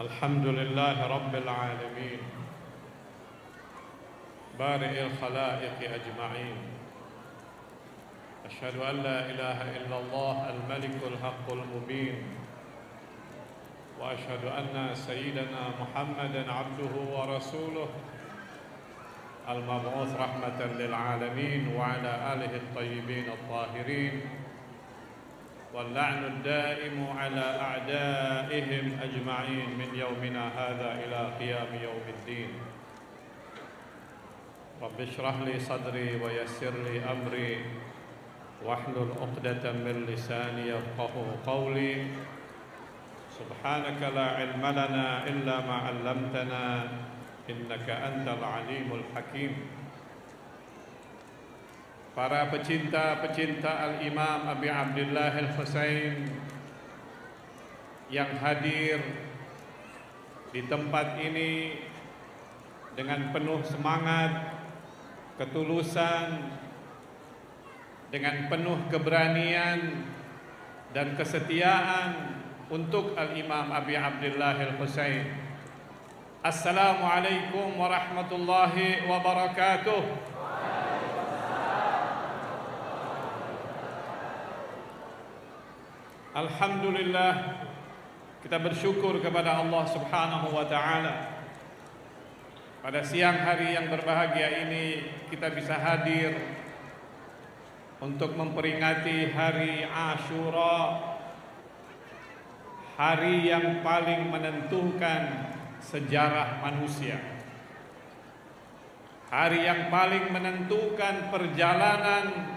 الحمد لله رب العالمين بارئ الخلائق أجمعين. أشهد أن لا إله إلا الله الملك الحق المبين، وأشهد أن سيدنا محمدًا عبده ورسوله المبعوث رحمة للعالمين، وعلى آله الطيبين الطاهرين، واللعن الدائم على أعدائهم أجمعين من يومنا هذا إلى قيام يوم الدين. رب اشرح لي صدري ويسر لي أمري واحلل عقدة من لساني يفقهوا قولي. سبحانك لا علم لنا إلا ما علمتنا إنك أنت العليم الحكيم. Para pecinta-pecinta Al-Imam Abi Abdillah Al-Husain yang hadir di tempat ini dengan penuh semangat, ketulusan, dengan penuh keberanian dan kesetiaan untuk Al-Imam Abi Abdillah Al-Husain. Assalamualaikum warahmatullahi wabarakatuh. Alhamdulillah, kita bersyukur kepada Allah Subhanahu wa ta'ala. Pada siang hari yang berbahagia ini kita bisa hadir untuk memperingati hari Ashura, hari yang paling menentukan sejarah manusia, hari yang paling menentukan perjalanan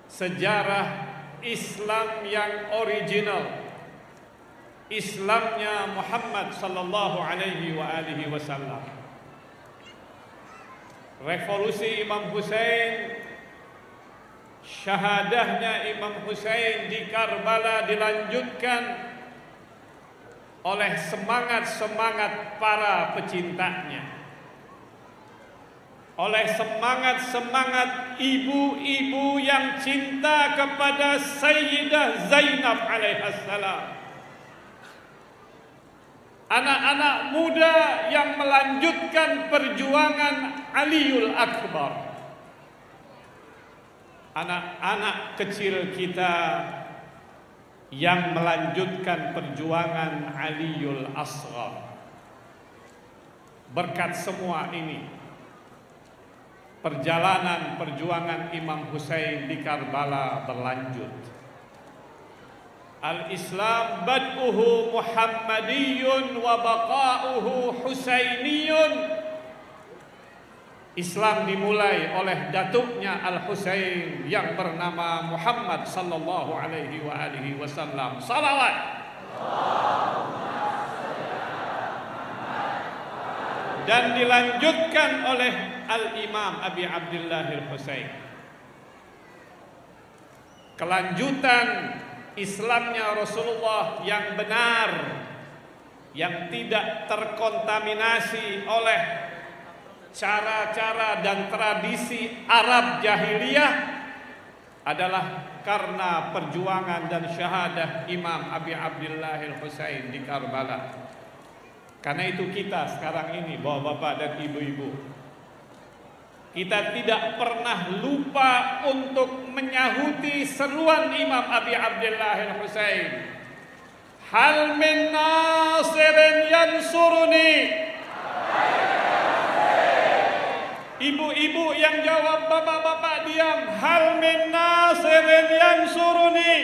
sejarah Islam yang original, Islamnya Muhammad sallallahu alaihi wa alihi wasallam. Revolusi Imam Husain, syahadahnya Imam Husain di Karbala dilanjutkan oleh semangat-semangat para pecintanya, oleh semangat-semangat ibu-ibu yang cinta kepada Sayyidah Zainab alaihissalam, anak-anak muda yang melanjutkan perjuangan Aliul Akbar, anak-anak kecil kita yang melanjutkan perjuangan Aliul Asghar. Berkat semua ini, perjalanan perjuangan Imam Husain di Karbala berlanjut. Al-Islam bad'uhu Muhammadiyun wa baqa'uhu Husainiyun. Islam dimulai oleh datuknya Al-Husain yang bernama Muhammad sallallahu alaihi wa alihi wasallam. Salawat. Dan dilanjutkan oleh Al-Imam Abi Abdillah Al-Husain. Kelanjutan Islamnya Rasulullah yang benar, yang tidak terkontaminasi oleh cara-cara dan tradisi Arab jahiliyah, adalah karena perjuangan dan syahadah Imam Abi Abdillah Al-Husain di Karbala. Karena itu kita sekarang ini, bapak-bapak dan ibu-ibu, kita tidak pernah lupa untuk menyahuti seruan Imam Abi Abdillah Al-Husain. Hal min nasirin yansuruni. Ibu-ibu yang jawab, bapak-bapak diam. Hal min nasirin yansuruni.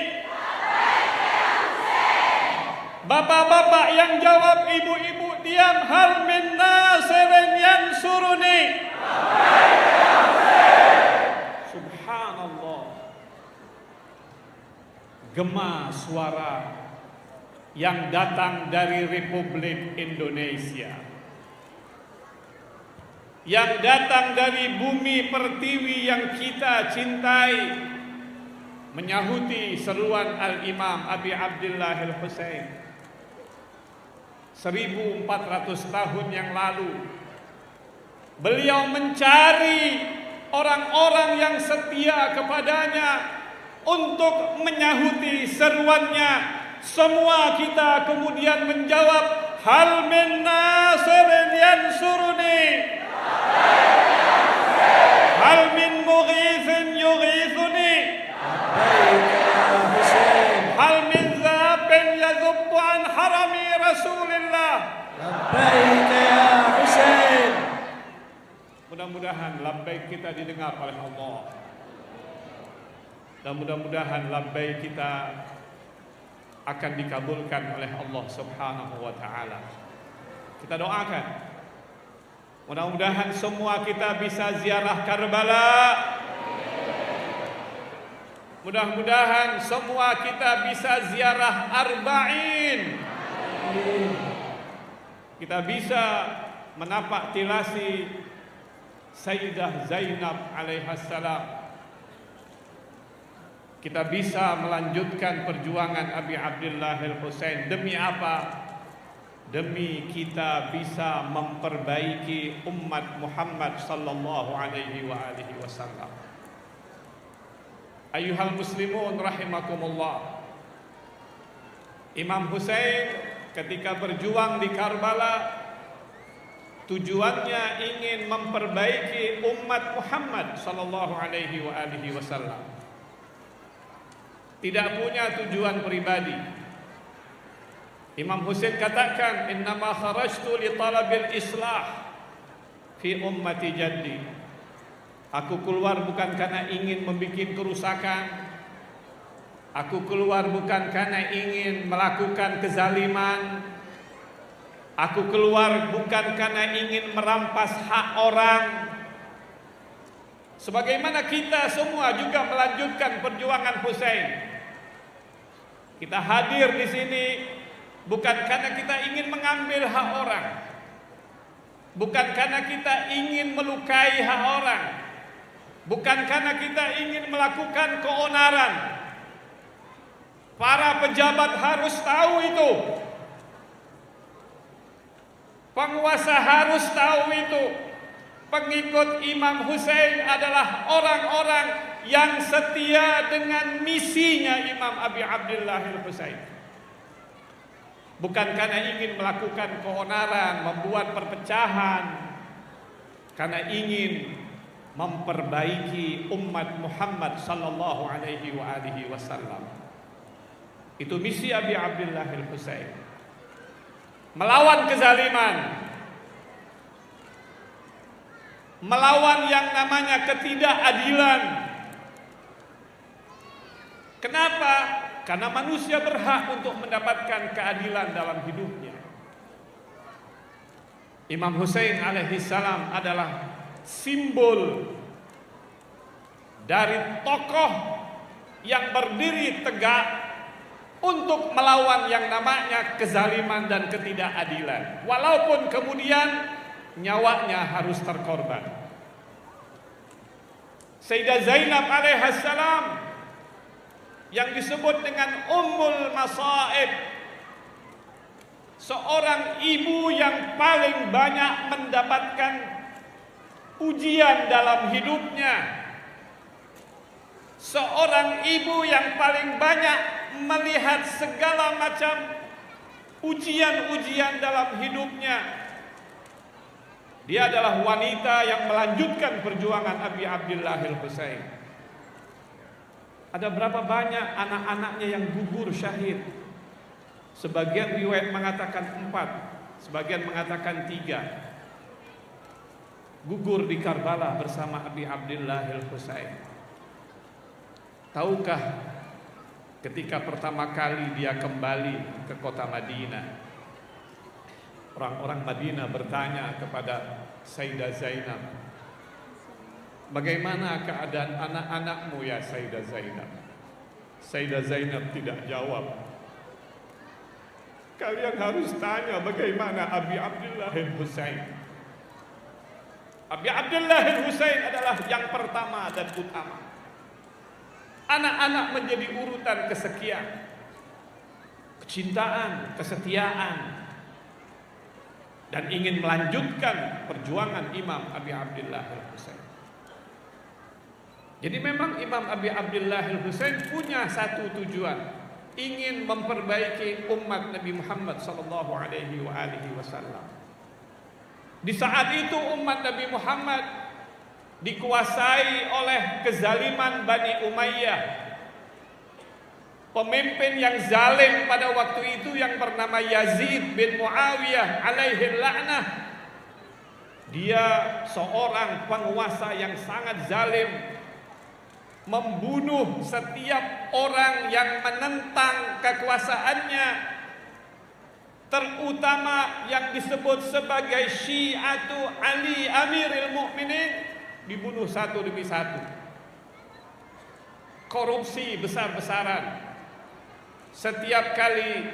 Bapak-bapak yang jawab, ibu-ibu diam. Hal min nasirin yansuruni. Subhanallah. Gema suara yang datang dari Republik Indonesia, yang datang dari bumi pertiwi yang kita cintai, menyahuti seruan Al-Imam Abi Abdillah Al-Husain. 1400 tahun yang lalu beliau mencari orang-orang yang setia kepadanya untuk menyahuti seruannya Semua kita kemudian menjawab, hal min nasirin yansuruni, hal min mughithin yughithuni, hal min zabin yadhubbu an harami Rasulillah. Mudah-mudahan labbaik kita didengar oleh Allah, dan mudah-mudahan labbaik kita akan dikabulkan oleh Allah Subhanahu wa taala. Kita doakan mudah-mudahan semua kita bisa ziarah Karbala. Mudah-mudahan semua kita bisa ziarah Arba'in. Kita bisa menapak tilasi Sayyidah Zainab alaihassalam. Kita bisa melanjutkan perjuangan Abi Abdullah al-Husain. Demi apa? Demi kita bisa memperbaiki umat Muhammad sallallahu alaihi wa alihi wasallam. Ayyuhal muslimun rahimakumullah. Imam Husain ketika berjuang di Karbala, tujuannya ingin memperbaiki umat Muhammad sallallahu alaihi wa alihi wasallam. Tidak punya tujuan pribadi. Imam Husain katakan, innama kharajtu li talabil islah fi ummati jaddi. Aku keluar bukan karena ingin membuat kerusakan. Aku keluar bukan karena ingin melakukan kezaliman. Aku keluar bukan karena ingin merampas hak orang. Sebagaimana kita semua juga melanjutkan perjuangan Husain. Kita hadir di sini bukan karena kita ingin mengambil hak orang, bukan karena kita ingin melukai hak orang, bukan karena kita ingin melakukan keonaran. Para pejabat harus tahu itu. Penguasa harus tahu itu. Pengikut Imam Husain adalah orang-orang yang setia dengan misinya Imam Abi Abdullah al-Husain. Bukan karena ingin melakukan keonaran, membuat perpecahan, karena ingin memperbaiki umat Muhammad sallallahu alaihi wa alihi wasallam. Itu misi Abi Abdullah al-Husain. Melawan kezaliman, melawan yang namanya ketidakadilan. Kenapa? Karena manusia berhak untuk mendapatkan keadilan dalam hidupnya. Imam Husain alaihi salam adalah simbol dari tokoh yang berdiri tegak untuk melawan yang namanya kezaliman dan ketidakadilan, walaupun kemudian nyawanya harus terkorban. Sayyidah Zainab alaihassalam yang disebut dengan Ummul Masaib, seorang ibu yang paling banyak mendapatkan ujian dalam hidupnya, seorang ibu yang paling banyak melihat segala macam ujian-ujian dalam hidupnya. Dia adalah wanita yang melanjutkan perjuangan Abi Abdullah al-Husain. Ada berapa banyak anak-anaknya yang gugur syahid? Sebagian riwayat mengatakan 4, sebagian mengatakan 3. Gugur di Karbala bersama Abi Abdullah al-Husain. Tahukah ketika pertama kali dia kembali ke kota Madinah, orang-orang Madinah bertanya kepada Sayyidah Zainab, bagaimana keadaan anak-anakmu ya Sayyidah Zainab? Sayyidah Zainab tidak jawab. Kalian harus tanya bagaimana Abi Abdullah al-Husain. Abi Abdullah al-Husain adalah yang pertama dan utama. Anak-anak menjadi urutan kesekian. Kecintaan, kesetiaan, dan ingin melanjutkan perjuangan Imam Abi Abdullah al-Husain. Jadi memang Imam Abi Abdullah al-Husain punya satu tujuan, ingin memperbaiki umat Nabi Muhammad sallallahu alaihi wasallam. Di saat itu umat Nabi Muhammad dikuasai oleh kezaliman Bani Umayyah. Pemimpin yang zalim pada waktu itu yang bernama Yazid bin Muawiyah alaihi la'nah. Dia seorang penguasa yang sangat zalim, membunuh setiap orang yang menentang kekuasaannya, terutama yang disebut sebagai Syi'atu Ali Amiril Mukminin, dibunuh satu demi satu. Korupsi besar-besaran. Setiap kali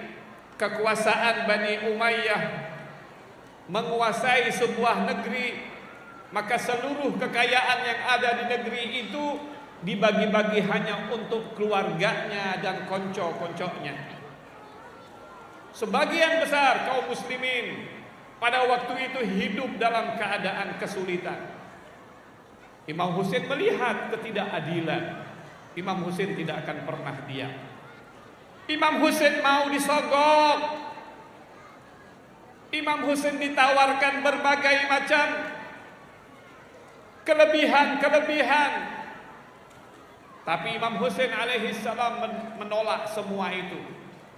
kekuasaan Bani Umayyah menguasai sebuah negeri, maka seluruh kekayaan yang ada di negeri itu dibagi-bagi hanya untuk keluarganya dan konco-koncoknya. Sebagian besar kaum muslimin pada waktu itu hidup dalam keadaan kesulitan. Imam Husain melihat ketidakadilan. Imam Husain tidak akan pernah diam. Imam Husain mau disogok. Imam Husain ditawarkan berbagai macam kelebihan. Tapi Imam Husain alaihi salam menolak semua itu.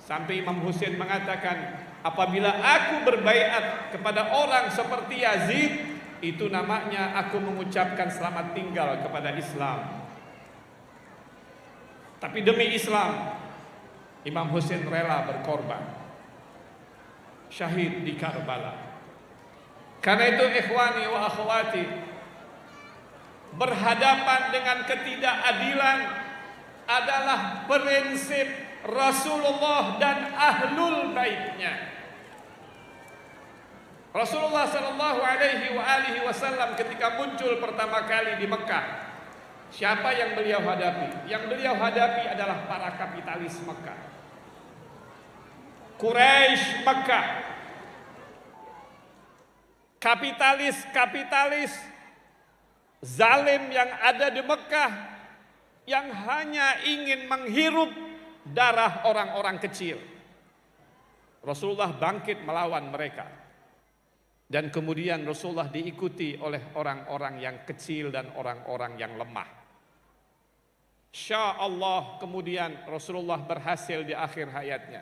Sampai Imam Husain mengatakan, apabila aku berbaiat kepada orang seperti Yazid, itu namanya aku mengucapkan selamat tinggal kepada Islam. Tapi demi Islam, Imam Husain rela berkorban, syahid di Karbala. Karena itu ikhwani wa akhwati, berhadapan dengan ketidakadilan adalah prinsip Rasulullah dan ahlul baitnya. Rasulullah sallallahu alaihi wasallam ketika muncul pertama kali di Mekah, siapa yang beliau hadapi? Yang beliau hadapi adalah para kapitalis Mekah, Quraisy Mekah. Kapitalis zalim yang ada di Mekah, yang hanya ingin menghirup darah orang-orang kecil. Rasulullah bangkit melawan mereka. Dan kemudian Rasulullah diikuti oleh orang-orang yang kecil dan orang-orang yang lemah. Insya Allah kemudian Rasulullah berhasil di akhir hayatnya.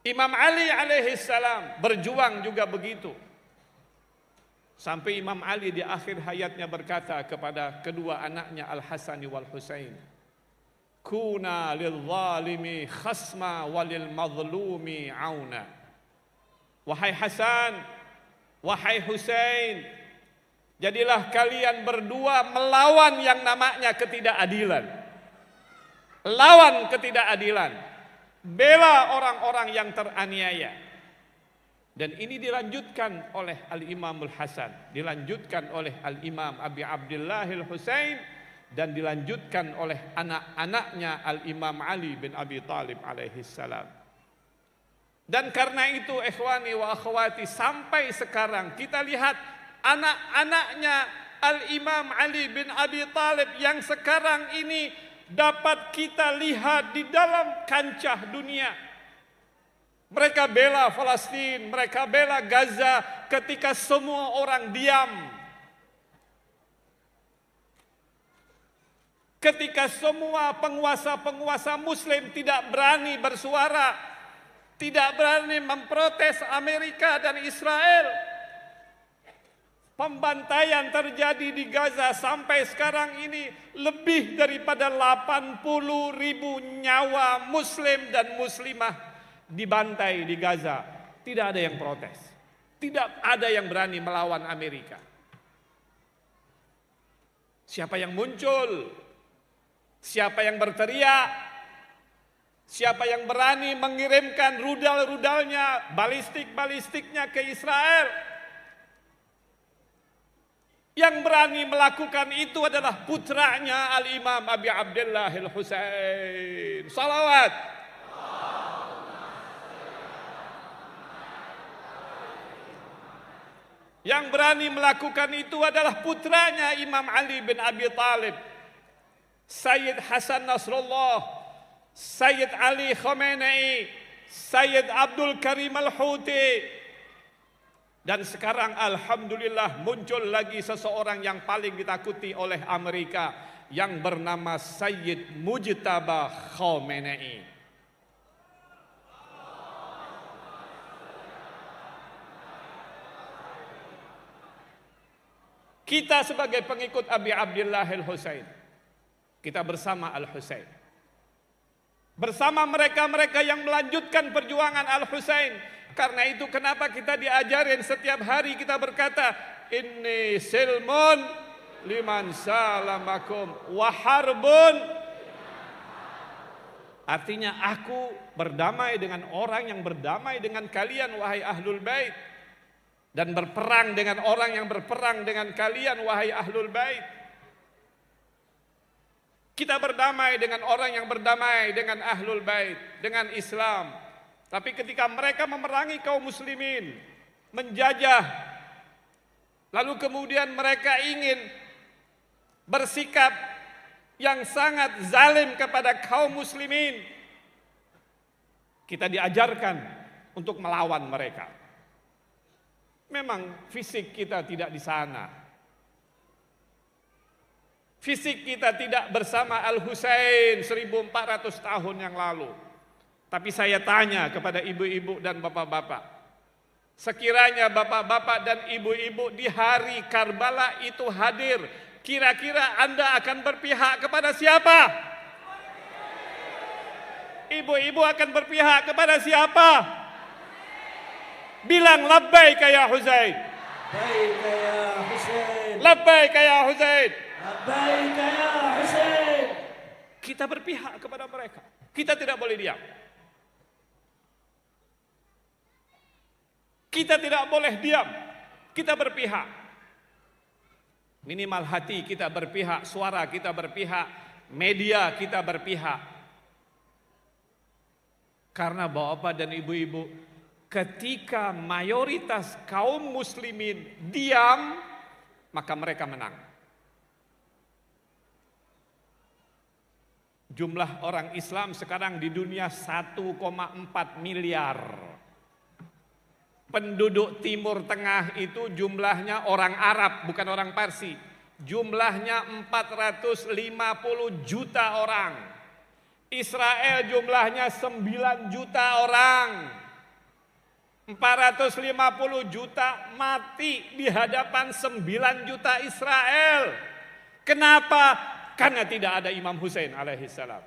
Imam Ali alaihi salam berjuang juga begitu. Sampai Imam Ali di akhir hayatnya berkata kepada kedua anaknya Al-Hasan wal Husain, kuna lil zalimi khasma walil mazlumi auna. Wahai Hasan, wahai Husain, jadilah kalian berdua melawan yang namanya ketidakadilan. Lawan ketidakadilan, bela orang-orang yang teraniaya. Dan ini dilanjutkan oleh Al-Imam Al-Hasan, dilanjutkan oleh Al-Imam Abi Abdullah Al-Husain, dan dilanjutkan oleh anak-anaknya Al-Imam Ali bin Abi Thalib alaihi salam. Dan karena itu ikhwani wa akhwati, sampai sekarang kita lihat anak-anaknya Al-Imam Ali bin Abi Thalib yang sekarang ini dapat kita lihat di dalam kancah dunia. Mereka bela Palestina, mereka bela Gaza ketika semua orang diam. Ketika semua penguasa-penguasa muslim tidak berani bersuara, tidak berani memprotes Amerika dan Israel. Pembantaian terjadi di Gaza sampai sekarang ini lebih daripada 80.000 nyawa muslim dan muslimah dibantai di Gaza. Tidak ada yang protes. Tidak ada yang berani melawan Amerika. Siapa yang muncul? Siapa yang berteriak? Siapa yang berani mengirimkan rudal-rudalnya, balistik-balistiknya ke Israel? Yang berani melakukan itu adalah putranya Al-Imam Abi Abdullah Al-Husain. Salawat. Yang berani melakukan itu adalah putranya Imam Ali bin Abi Thalib, Sayyid Hasan Nasrullah, Sayyid Ali Khamenei, Sayyid Abdul Karim Al-Houthi, dan sekarang alhamdulillah muncul lagi seseorang yang paling ditakuti oleh Amerika yang bernama Sayyid Mujtaba Khamenei. Kita sebagai pengikut Abi Abdillah Al-Husain, kita bersama Al-Husain, bersama mereka-mereka yang melanjutkan perjuangan Al-Husain. Karena itu kenapa kita diajarin setiap hari kita berkata, inni silmun liman salamakum wa harbun. Artinya aku berdamai dengan orang yang berdamai dengan kalian wahai Ahlul Bait, dan berperang dengan orang yang berperang dengan kalian wahai Ahlul Bait. Kita berdamai dengan orang yang berdamai dengan Ahlul Bait, dengan Islam. Tapi ketika mereka memerangi kaum muslimin, menjajah, lalu kemudian mereka ingin bersikap yang sangat zalim kepada kaum muslimin, kita diajarkan untuk melawan mereka. Memang fisik kita tidak di sana. Fisik kita tidak bersama Al-Husain 1400 tahun yang lalu. Tapi saya tanya kepada ibu-ibu dan bapak-bapak, sekiranya bapak-bapak dan ibu-ibu di hari Karbala itu hadir, kira-kira Anda akan berpihak kepada siapa? Ibu-ibu akan berpihak kepada siapa? Bilang labbaika ya Husain. Labbaika ya Husain. Labbaika ya Husain. Labbaika ya Husain. Kita berpihak kepada mereka. Kita tidak boleh diam. Kita tidak boleh diam. Kita berpihak. Minimal hati kita berpihak, suara kita berpihak, media kita berpihak. Karena bapak dan ibu-ibu, ketika mayoritas kaum muslimin diam, maka mereka menang. Jumlah orang Islam sekarang di dunia 1,4 miliar. Penduduk Timur Tengah itu jumlahnya orang Arab, bukan orang Parsi. Jumlahnya 450 juta orang. Israel jumlahnya 9 juta orang. 450 juta mati di hadapan 9 juta Israel. Kenapa? Karena tidak ada Imam Husain alaihissalam.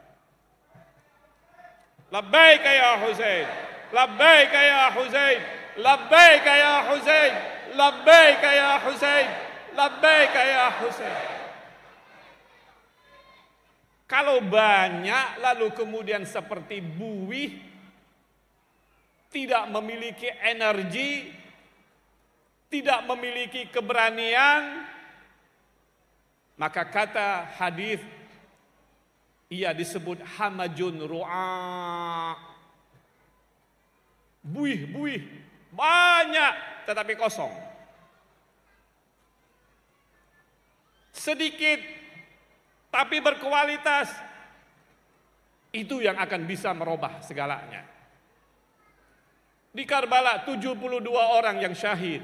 Labbaika ya Husain. Labbaika ya Husain. Labbaika ya Husain. Labbaika ya Husain. Labbaika ya Husain. Kalau banyak lalu kemudian seperti buih, tidak memiliki energi, tidak memiliki keberanian, maka kata hadis ia disebut hamajun ru'a. Buih-buih banyak tetapi kosong. Sedikit tapi berkualitas. Itu yang akan bisa merubah segalanya. Di Karbala 72 orang yang syahid.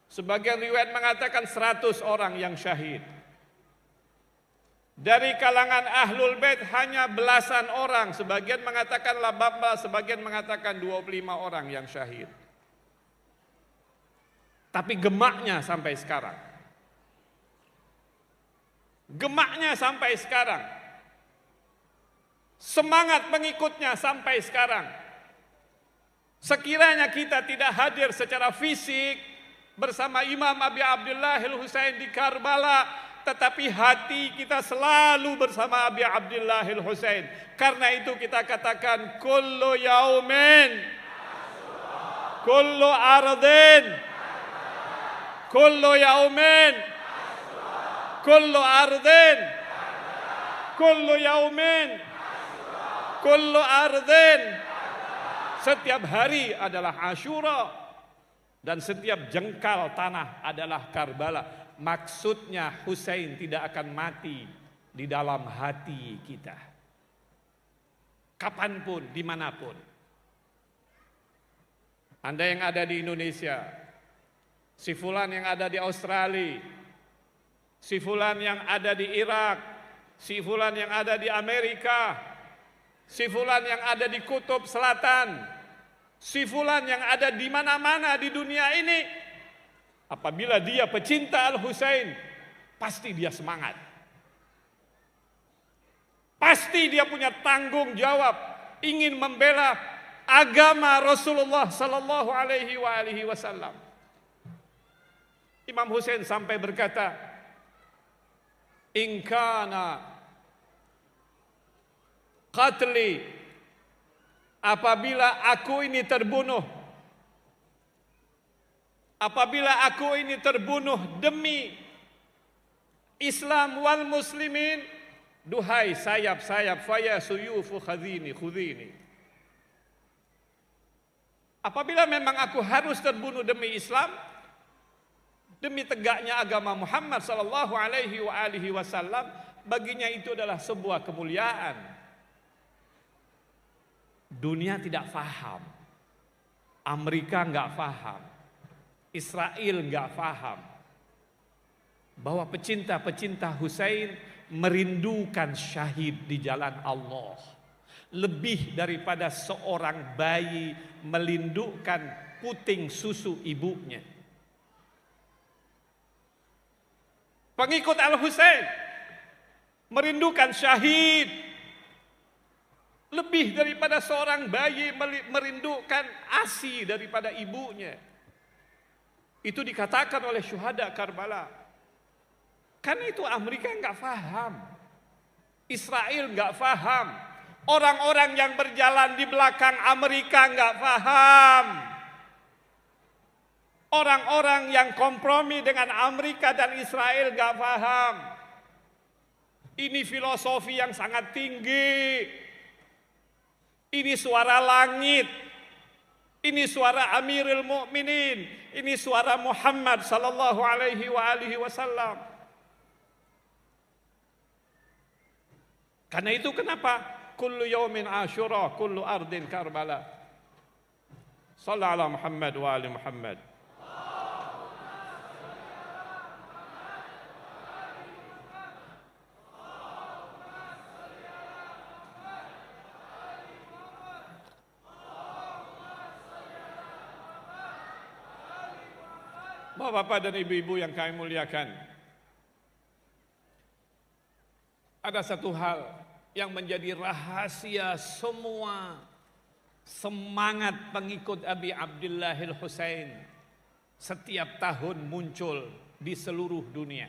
Sebagian riwayat mengatakan 100 orang yang syahid. Dari kalangan Ahlul Bait hanya belasan orang. Sebagian mengatakan 18, sebagian mengatakan 25 orang yang syahid. Tapi gemaknya sampai sekarang. Gemaknya sampai sekarang. Semangat pengikutnya sampai sekarang. Sekiranya kita tidak hadir secara fisik bersama Imam Abi Abdillah Al-Husain di Karbala, tetapi hati kita selalu bersama Abi Abdillah Al-Husain. Karena itu kita katakan kullu yaumin, kullu ardin, kullu yaumin, kullu ardin, kullu yaumin, kullu ardin. Setiap hari adalah Asyura dan setiap jengkal tanah adalah Karbala. Maksudnya Husain tidak akan mati di dalam hati kita. kapanpun, dimanapun. Anda yang ada di Indonesia, si fulan yang ada di Australia, si fulan yang ada di Irak, si fulan yang ada di Amerika, si fulan yang ada di Kutub Selatan, si fulan yang ada di mana-mana di dunia ini, apabila dia pecinta Al-Husain, pasti dia semangat. Pasti dia punya tanggung jawab ingin membela agama Rasulullah sallallahu alaihi wasallam. Imam Husain sampai berkata, "In kana qatli, apabila aku ini terbunuh demi Islam wal muslimin, duhai sayap-sayap, faya suyufu khudhini. Apabila memang aku harus terbunuh demi Islam, demi tegaknya agama Muhammad sallallahu alaihi wasallam, baginya itu adalah sebuah kemuliaan." Dunia tidak faham, Amerika enggak faham, Israel enggak faham bahwa pecinta-pecinta Husain merindukan syahid di jalan Allah lebih daripada seorang bayi melindungi puting susu ibunya. Pengikut Al-Husain merindukan syahid lebih daripada seorang bayi merindukan ASI daripada ibunya. Itu dikatakan oleh syuhada Karbala. Karena itu Amerika enggak paham, Israel enggak paham, orang-orang yang berjalan di belakang Amerika enggak paham, orang-orang yang kompromi dengan Amerika dan Israel enggak paham. Ini filosofi yang sangat tinggi, ini suara langit, ini suara Amirul Mukminin, ini suara Muhammad sallallahu alaihi wasallam. Karena itu kenapa kullu yaumin Asyura, kullu ardin Karbala. Shallallahu ala Muhammad wa ali Muhammad. Bapak-bapak dan ibu-ibu yang kami muliakan, ada satu hal yang menjadi rahasia semua semangat pengikut Abi Abdillahil Husain setiap tahun muncul di seluruh dunia.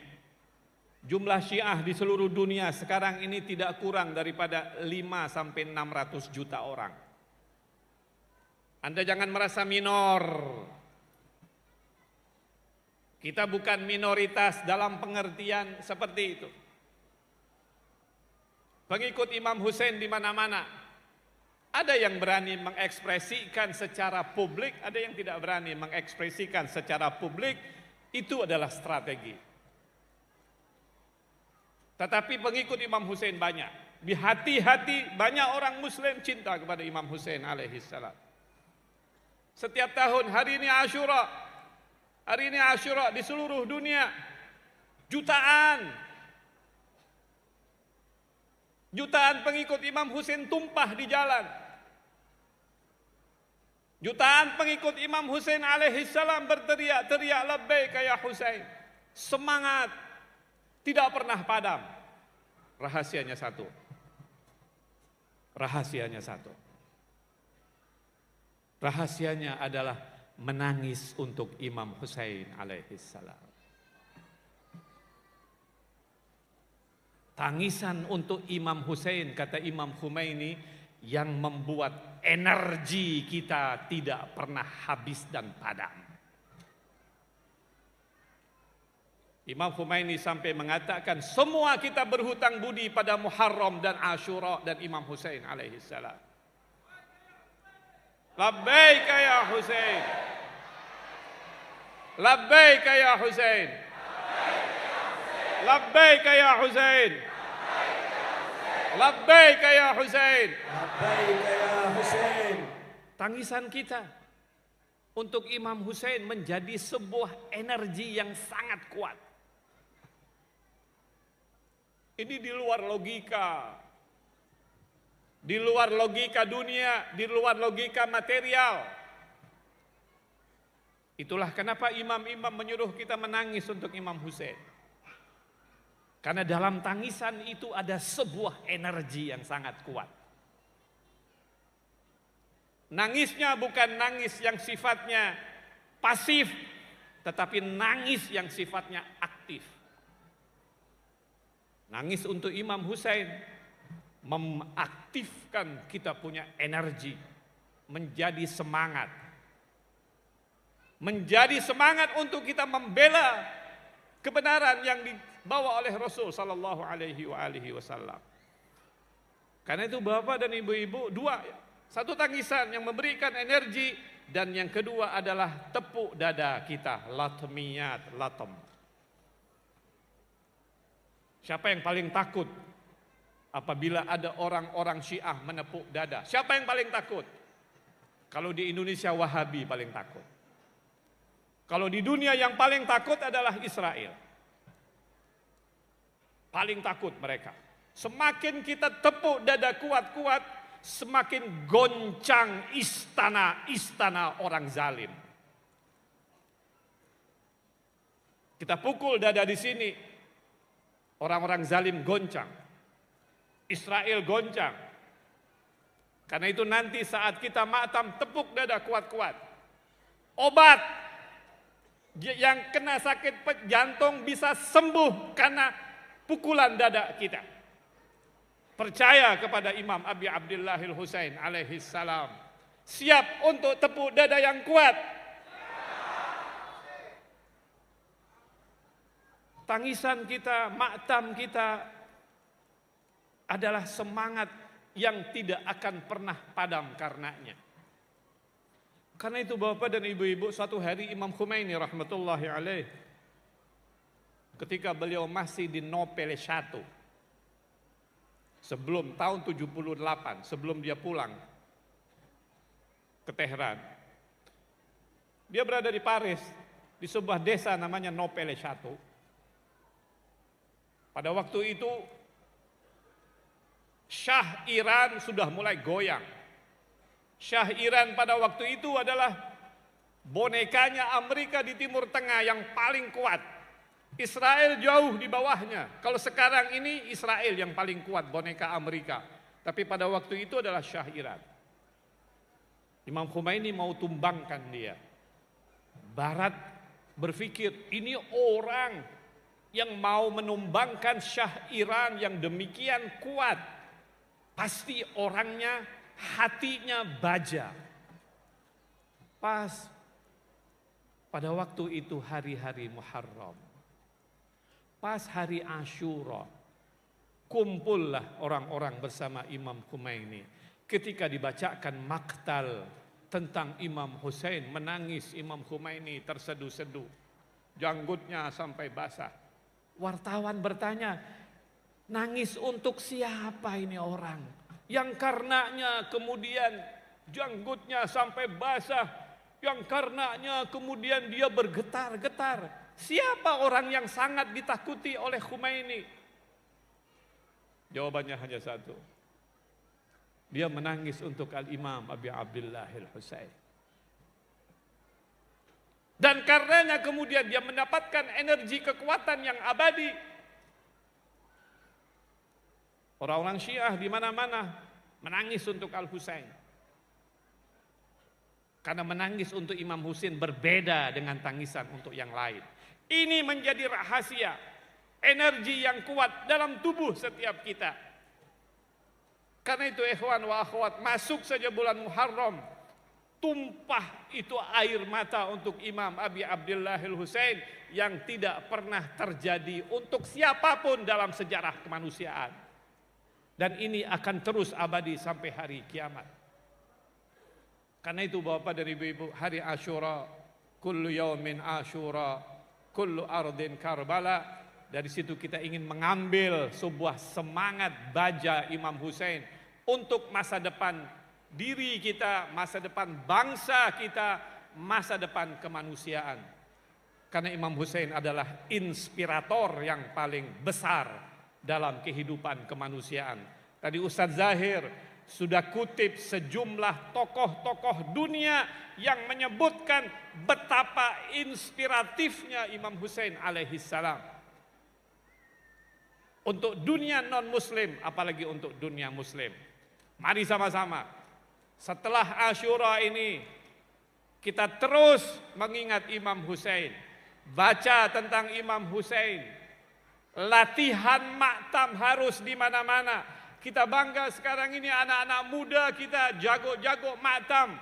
Jumlah Syiah di seluruh dunia sekarang ini tidak kurang daripada 5-600 juta orang. Anda jangan merasa minor. Kita bukan minoritas dalam pengertian seperti itu. Pengikut Imam Husain di mana-mana. Ada yang berani mengekspresikan secara publik, ada yang tidak berani mengekspresikan secara publik. Itu adalah strategi. Tetapi pengikut Imam Husain banyak. Di hati-hati banyak orang Muslim cinta kepada Imam Husain alaihissalam. Setiap tahun hari ini Asyura di seluruh dunia jutaan pengikut Imam Husain tumpah di jalan. Jutaan pengikut Imam Husain alaihissalam berteriak-teriak labbaika ya Husain. Semangat tidak pernah padam. Rahasianya satu. Rahasianya adalah menangis untuk Imam Husain alaihissalam. Tangisan untuk Imam Husain, kata Imam Khomeini, yang membuat energi kita tidak pernah habis dan padam. Imam Khomeini sampai mengatakan semua kita berhutang budi pada Muharram dan Asyura dan Imam Husain alaihissalam. Labbaika ya Husain. Labbaika ya Husain. Labbaika ya Husain. Labbaik ya Husain. Labbaik ya Husain. Tangisan kita untuk Imam Husain menjadi sebuah energi yang sangat kuat. Ini di luar logika. Di luar logika dunia, di luar logika material. Itulah kenapa imam-imam menyuruh kita menangis untuk Imam Husain. Karena dalam tangisan itu ada sebuah energi yang sangat kuat. Nangisnya bukan nangis yang sifatnya pasif, tetapi nangis yang sifatnya aktif. Nangis untuk Imam Husain mengaktifkan kita punya energi, menjadi semangat. Menjadi semangat untuk kita membela kebenaran yang dibawa oleh Rasul sallallahu alaihi wasallam. Karena itu Bapak dan Ibu-ibu, dua, satu tangisan yang memberikan energi, dan yang kedua adalah tepuk dada kita, latmiyat, latam. Siapa yang paling takut apabila ada orang-orang Syiah menepuk dada? Siapa yang paling takut? Kalau di Indonesia Wahabi paling takut. Kalau di dunia yang paling takut adalah Israel. Paling takut mereka. Semakin kita tepuk dada kuat-kuat, semakin goncang istana-istana orang zalim. Kita pukul dada di sini, orang-orang zalim goncang. Israel goncang. Karena itu nanti saat kita matam, tepuk dada kuat-kuat. Obat yang kena sakit jantung bisa sembuh karena pukulan dada kita. Percaya kepada Imam Abi Abdillahil Husain alaihi salam. Siap untuk tepuk dada yang kuat. Tangisan kita, maktam kita adalah semangat yang tidak akan pernah padam karenanya. Karena itu Bapak dan Ibu-ibu, suatu hari Imam Khomeini rahmatullahi alaih, ketika beliau masih di Nopel 1, sebelum tahun 78, sebelum dia pulang ke Teheran, dia berada di Paris, di sebuah desa namanya Nopel 1. Pada waktu itu Syah Iran sudah mulai goyang. Syah Iran pada waktu itu adalah bonekanya Amerika di Timur Tengah yang paling kuat. Israel jauh di bawahnya. Kalau sekarang ini Israel yang paling kuat, boneka Amerika. Tapi pada waktu itu adalah Syah Iran. Imam Khomeini mau tumbangkan dia. Barat berpikir, ini orang yang mau menumbangkan Syah Iran yang demikian kuat. Pasti orangnya, hatinya baja. Pas pada waktu itu hari-hari Muharram, pas hari Asyura, kumpullah orang-orang bersama Imam Khomeini. Ketika dibacakan maktal tentang Imam Husain, menangis Imam Khomeini terseduh-seduh, janggutnya sampai basah. Wartawan bertanya, nangis untuk siapa ini orang? Yang karenanya kemudian janggutnya sampai basah, yang karenanya kemudian dia bergetar-getar. Siapa orang yang sangat ditakuti oleh Khomeini? Jawabannya hanya satu. Dia menangis untuk Al-Imam Abi Abdillahil Husain. Dan karenanya kemudian dia mendapatkan energi kekuatan yang abadi. Orang-orang Syiah di mana-mana menangis untuk Al-Husain. Karena menangis untuk Imam Husain berbeda dengan tangisan untuk yang lain. Ini menjadi rahasia, energi yang kuat dalam tubuh setiap kita. Karena itu ikhwan wa akhwat, masuk saja bulan Muharram, tumpah itu air mata untuk Imam Abi Abdillahil Husain yang tidak pernah terjadi untuk siapapun dalam sejarah kemanusiaan. Dan ini akan terus abadi sampai hari kiamat. Karena itu Bapak dan Ibu-ibu, hari Asyura, kullu yaumin Asyura, kullu ardin Karbala, Dari situ kita ingin mengambil sebuah semangat baja Imam Hussein untuk masa depan diri kita, masa depan bangsa kita, masa depan kemanusiaan. Karena Imam Hussein adalah inspirator yang paling besar dalam kehidupan kemanusiaan. Tadi Ustadz Zahir sudah kutip sejumlah tokoh-tokoh dunia yang menyebutkan betapa inspiratifnya Imam Hussein alaihissalam. Untuk dunia non-muslim, apalagi untuk dunia muslim. Mari sama-sama, setelah Asyura ini, kita terus mengingat Imam Hussein. Baca tentang Imam Hussein. Latihan maktam harus di mana-mana. Kita bangga sekarang ini anak-anak muda kita jago-jago maktam.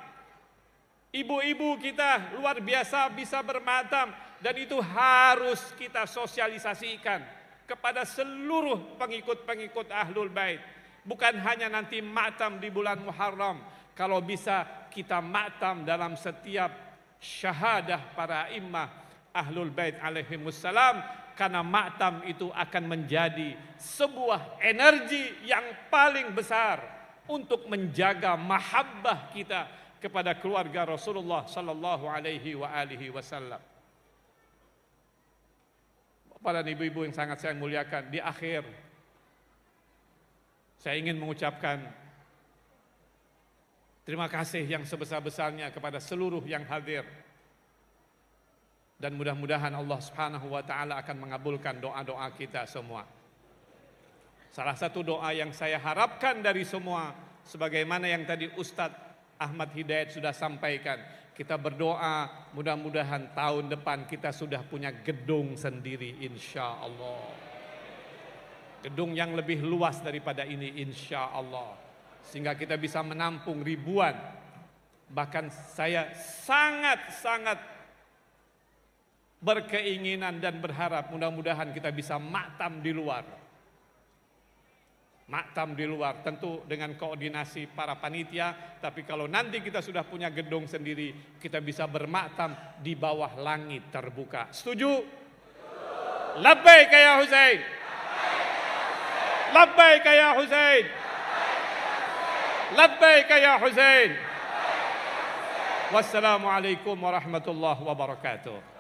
Ibu-ibu kita luar biasa bisa bermaktam. Dan itu harus kita sosialisasikan kepada seluruh pengikut-pengikut Ahlul Bait. Bukan hanya nanti maktam di bulan Muharram. Kalau bisa kita maktam dalam setiap syahadah para imam Ahlul Bait alaihimussalam. Karena maktam itu akan menjadi sebuah energi yang paling besar untuk menjaga mahabbah kita kepada keluarga Rasulullah sallallahu alaihi wasallam. Bapak dan ibu-ibu yang sangat saya muliakan, di akhir saya ingin mengucapkan terima kasih yang sebesar-besarnya kepada seluruh yang hadir. Dan mudah-mudahan Allah Subhanahu wa taala akan mengabulkan doa-doa kita semua. Salah satu doa yang saya harapkan dari semua, sebagaimana yang tadi Ustadz Ahmad Hidayat sudah sampaikan, kita berdoa mudah-mudahan tahun depan kita sudah punya gedung sendiri insya Allah. Gedung yang lebih luas daripada ini insya Allah. Sehingga kita bisa menampung ribuan. Bahkan saya sangat-sangat berkeinginan dan berharap mudah-mudahan kita bisa maktam di luar. Maktam di luar tentu dengan koordinasi para panitia, tapi kalau nanti kita sudah punya gedung sendiri, kita bisa bermaktam di bawah langit terbuka. Setuju? Labbaik ya Husain. Labbaik ya Husain. Labbaik ya Husain. Wassalamualaikum warahmatullahi wabarakatuh.